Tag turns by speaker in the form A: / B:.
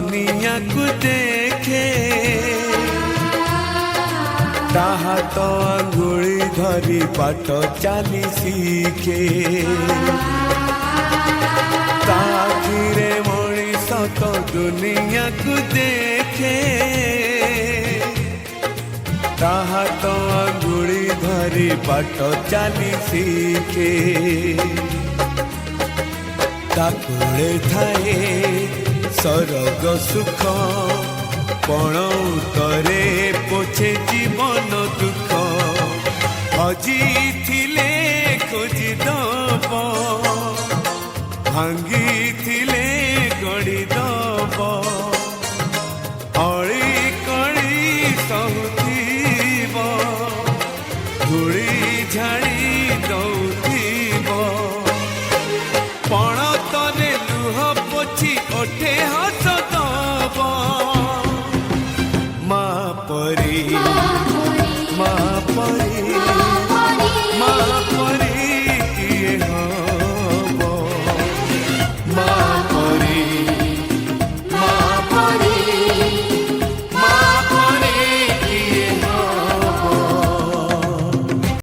A: दुनिया को देखे ताहा तो अंगुली धरी बाट चाली सीखे ताखिरे मनीष तो दुनिया को देखे ताहा तो अंगुली धरी बाट चाली सीखे ताकुले थाए सरग सुख पण उतरे पोछे जीवन दुख हजी थिले खोजी दब भांगी थिले गड़ी दब।